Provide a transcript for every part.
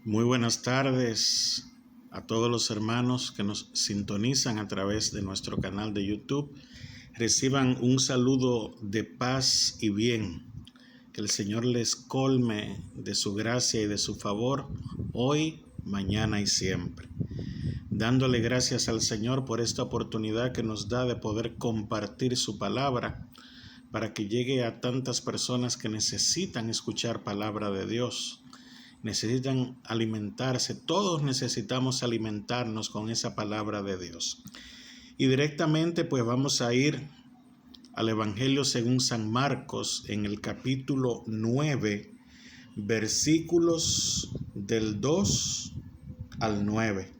Muy buenas tardes a todos los hermanos que nos sintonizan a través de nuestro canal de YouTube. Reciban un saludo de paz y bien. Que el Señor les colme de su gracia y de su favor hoy, mañana y siempre. Dándole gracias al Señor por esta oportunidad que nos da de poder compartir su palabra para que llegue a tantas personas que necesitan escuchar palabra de Dios. Necesitan alimentarse, todos necesitamos alimentarnos con esa palabra de Dios. Y directamente pues vamos a ir al Evangelio según San Marcos en el capítulo 9, versículos del 2 al 9.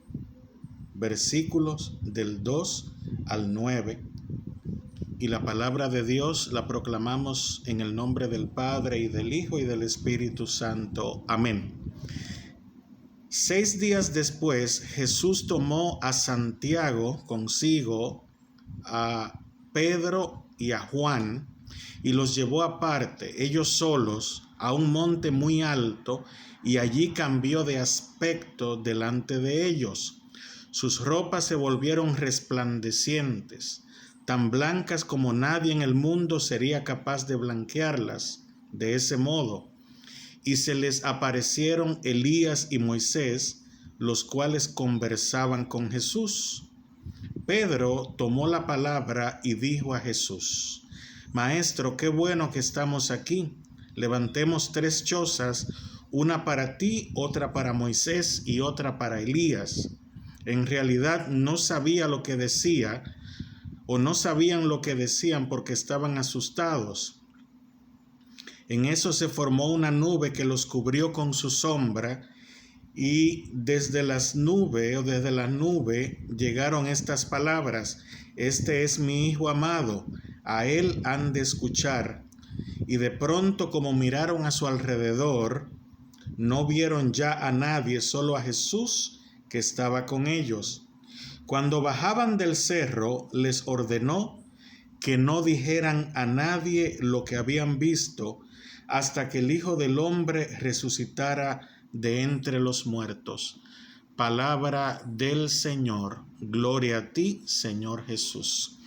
Versículos del 2 al 9. Y la palabra de Dios la proclamamos en el nombre del Padre y del Hijo y del Espíritu Santo. Amén. 6 días después, Jesús tomó a Santiago consigo, a Pedro y a Juan, y los llevó aparte, ellos solos, a un monte muy alto, y allí cambió de aspecto delante de ellos. Sus ropas se volvieron resplandecientes, tan blancas como nadie en el mundo sería capaz de blanquearlas de ese modo. Y se les aparecieron Elías y Moisés, los cuales conversaban con Jesús. Pedro tomó la palabra y dijo a Jesús: Maestro, qué bueno que estamos aquí. Levantemos 3 chozas, una para ti, otra para Moisés y otra para Elías. En realidad no sabía lo que decía, o no sabían lo que decían porque estaban asustados. En eso se formó una nube que los cubrió con su sombra, y desde la nube llegaron estas palabras: Este es mi Hijo amado, a él han de escuchar. Y de pronto, como miraron a su alrededor, no vieron ya a nadie, solo a Jesús que estaba con ellos. Cuando bajaban del cerro, les ordenó que no dijeran a nadie lo que habían visto hasta que el Hijo del Hombre resucitara de entre los muertos. Palabra del Señor. Gloria a ti, Señor Jesús.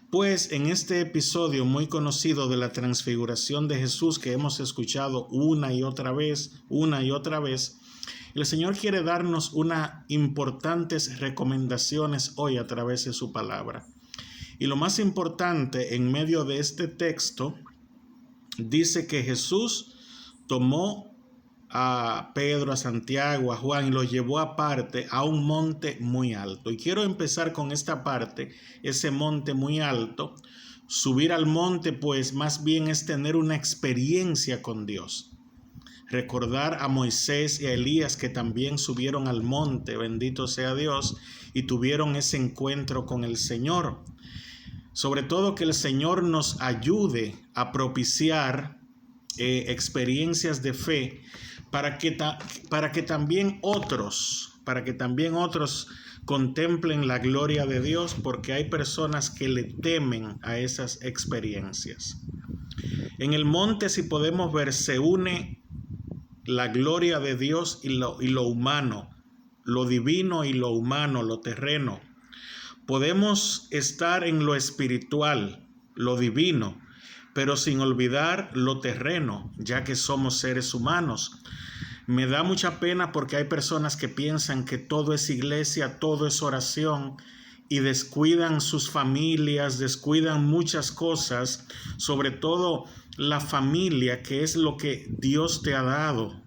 Pues en este episodio muy conocido de la transfiguración de Jesús, que hemos escuchado una y otra vez, el Señor quiere darnos unas importantes recomendaciones hoy a través de su palabra. Y lo más importante en medio de este texto, dice que Jesús tomó a Pedro, a Santiago, a Juan y los llevó aparte a un monte muy alto. Y quiero empezar con esta parte, ese monte muy alto. Subir al monte pues más bien es tener una experiencia con Dios. Recordar a Moisés y a Elías que también subieron al monte, bendito sea Dios, y tuvieron ese encuentro con el Señor. Sobre todo que el Señor nos ayude a propiciar experiencias de fe para que también otros contemplen la gloria de Dios, porque hay personas que le temen a esas experiencias. En el monte, si podemos ver, se une la gloria de Dios y lo humano, lo divino y lo humano, lo terreno. Podemos estar en lo espiritual, lo divino, pero sin olvidar lo terreno, ya que somos seres humanos. Me da mucha pena porque hay personas que piensan que todo es iglesia, todo es oración, y descuidan sus familias, descuidan muchas cosas, sobre todo la familia, que es lo que Dios te ha dado.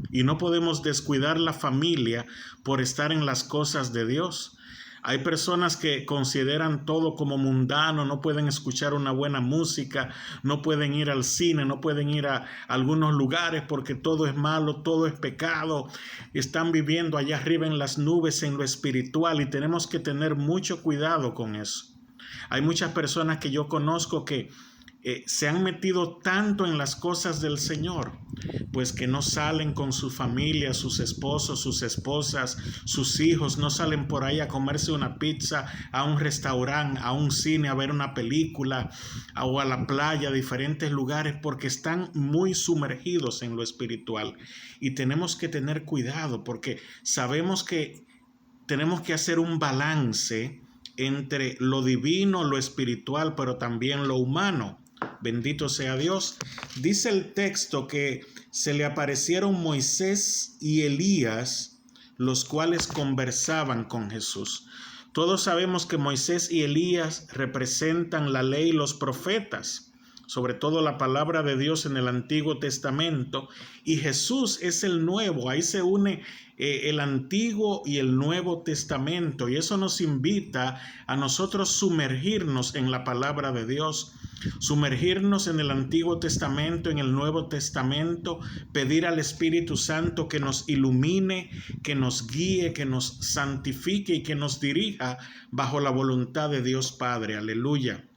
Y no podemos descuidar la familia por estar en las cosas de Dios. Hay personas que consideran todo como mundano, no pueden escuchar una buena música, no pueden ir al cine, no pueden ir a algunos lugares porque todo es malo, todo es pecado. Están viviendo allá arriba en las nubes, en lo espiritual, y tenemos que tener mucho cuidado con eso. Hay muchas personas que yo conozco que se han metido tanto en las cosas del Señor, pues que no salen con su familia, sus esposos, sus esposas, sus hijos, no salen por ahí a comerse una pizza, a un restaurante, a un cine, a ver una película o a la playa, a diferentes lugares, porque están muy sumergidos en lo espiritual. Y tenemos que tener cuidado porque sabemos que tenemos que hacer un balance entre lo divino, lo espiritual, pero también lo humano. Bendito sea Dios. Dice el texto que se le aparecieron Moisés y Elías, los cuales conversaban con Jesús. Todos sabemos que Moisés y Elías representan la ley y los profetas, sobre todo la palabra de Dios en el Antiguo Testamento, y Jesús es el nuevo. Ahí se une el Antiguo y el Nuevo Testamento, y eso nos invita a nosotros sumergirnos en la palabra de Dios, sumergirnos en el Antiguo Testamento, en el Nuevo Testamento, pedir al Espíritu Santo que nos ilumine, que nos guíe, que nos santifique y que nos dirija bajo la voluntad de Dios Padre. Aleluya.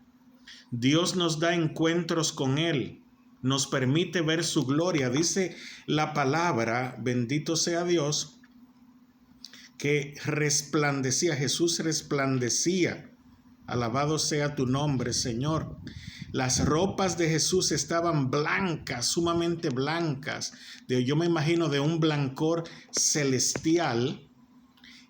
Dios nos da encuentros con Él, nos permite ver su gloria. Dice la palabra, bendito sea Dios, que resplandecía, Jesús resplandecía. Alabado sea tu nombre, Señor. Las ropas de Jesús estaban blancas, sumamente blancas. Yo me imagino de un blancor celestial.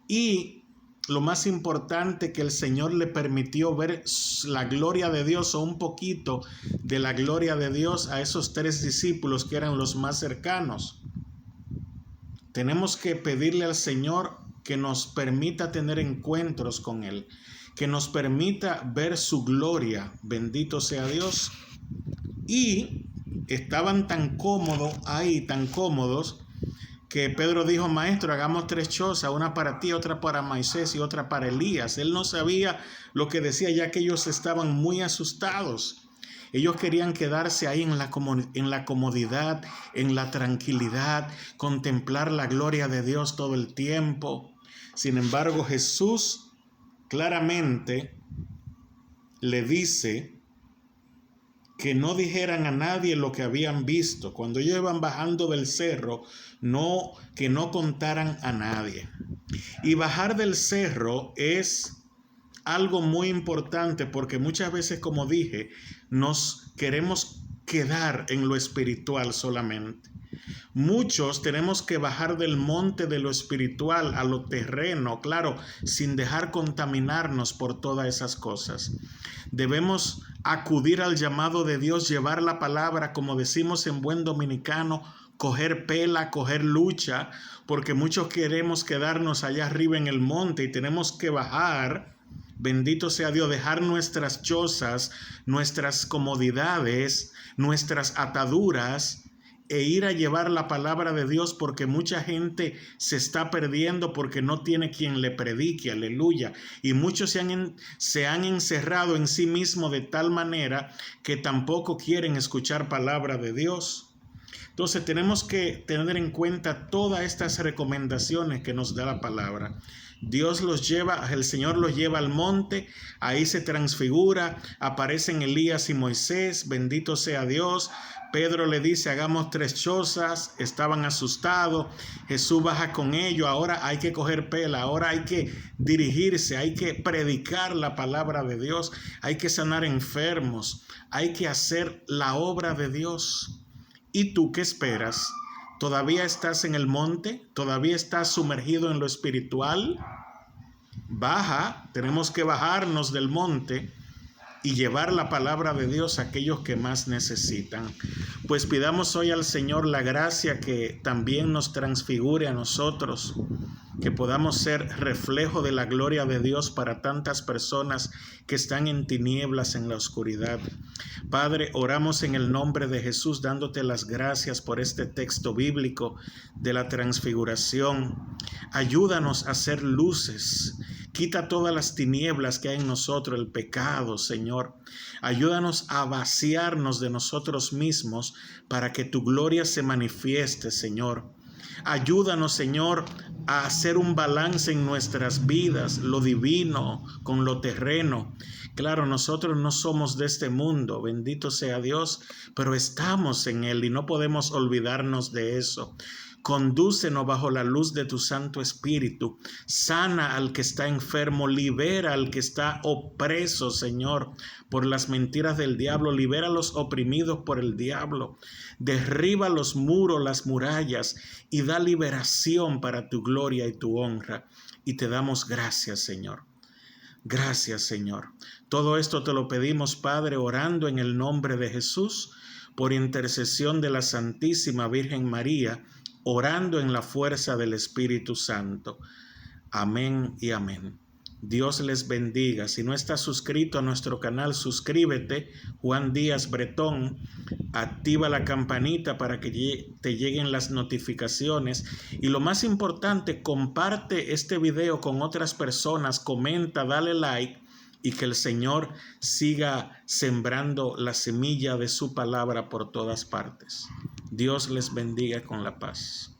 Y lo más importante, que el Señor le permitió ver la gloria de Dios, o un poquito de la gloria de Dios, a esos 3 discípulos que eran los más cercanos. Tenemos que pedirle al Señor que nos permita tener encuentros con Él, que nos permita ver su gloria. Bendito sea Dios. Y estaban tan cómodos ahí, tan cómodos, que Pedro dijo: Maestro, hagamos 3 chozas, una para ti, otra para Moisés y otra para Elías. Él no sabía lo que decía, ya que ellos estaban muy asustados. Ellos querían quedarse ahí en la comodidad, en la tranquilidad, contemplar la gloria de Dios todo el tiempo. Sin embargo, Jesús claramente le dice que no dijeran a nadie lo que habían visto. Cuando ellos iban bajando del cerro, que no contaran a nadie. Y bajar del cerro es algo muy importante, porque muchas veces, como dije, nos queremos quedar en lo espiritual solamente. Muchos tenemos que bajar del monte de lo espiritual a lo terreno, claro, sin dejar contaminarnos por todas esas cosas. Debemos acudir al llamado de Dios, llevar la palabra, como decimos en buen dominicano, coger pela, coger lucha, porque muchos queremos quedarnos allá arriba en el monte y tenemos que bajar. Bendito sea Dios, dejar nuestras chozas, nuestras comodidades, nuestras ataduras, e ir a llevar la palabra de Dios, porque mucha gente se está perdiendo porque no tiene quien le predique. Aleluya. Y muchos se han encerrado en sí mismos de tal manera que tampoco quieren escuchar palabra de Dios. Entonces tenemos que tener en cuenta todas estas recomendaciones que nos da la palabra. Dios los lleva, el Señor los lleva al monte, ahí se transfigura, aparecen Elías y Moisés, bendito sea Dios. Pedro le dice: hagamos 3 chozas. Estaban asustados. Jesús baja con ellos. Ahora hay que coger pela, ahora hay que dirigirse, hay que predicar la palabra de Dios, hay que sanar enfermos, hay que hacer la obra de Dios. ¿Y tú qué esperas? ¿Todavía estás en el monte? ¿Todavía estás sumergido en lo espiritual? Baja, tenemos que bajarnos del monte y llevar la palabra de Dios a aquellos que más necesitan. Pues pidamos hoy al Señor la gracia que también nos transfigure a nosotros, que podamos ser reflejo de la gloria de Dios para tantas personas que están en tinieblas, en la oscuridad. Padre, oramos en el nombre de Jesús, dándote las gracias por este texto bíblico de la transfiguración. Ayúdanos a ser luces. Quita todas las tinieblas que hay en nosotros, el pecado, Señor. Ayúdanos a vaciarnos de nosotros mismos para que tu gloria se manifieste, Señor. Ayúdanos, Señor, a hacer un balance en nuestras vidas, lo divino con lo terreno. Claro, nosotros no somos de este mundo, bendito sea Dios, pero estamos en él y no podemos olvidarnos de eso. Condúcenos bajo la luz de tu Santo Espíritu. Sana al que está enfermo, libera al que está opreso, Señor, por las mentiras del diablo. Libera a los oprimidos por el diablo. Derriba los muros, las murallas y da liberación para tu gloria y tu honra. Y te damos gracias, Señor. Gracias, Señor. Todo esto te lo pedimos, Padre, orando en el nombre de Jesús, por intercesión de la Santísima Virgen María, orando en la fuerza del Espíritu Santo. Amén y amén. Dios les bendiga. Si no estás suscrito a nuestro canal, suscríbete. Juan Díaz Bretón. Activa la campanita para que te lleguen las notificaciones. Y lo más importante, comparte este video con otras personas. Comenta, dale like. Y que el Señor siga sembrando la semilla de su palabra por todas partes. Dios les bendiga con la paz.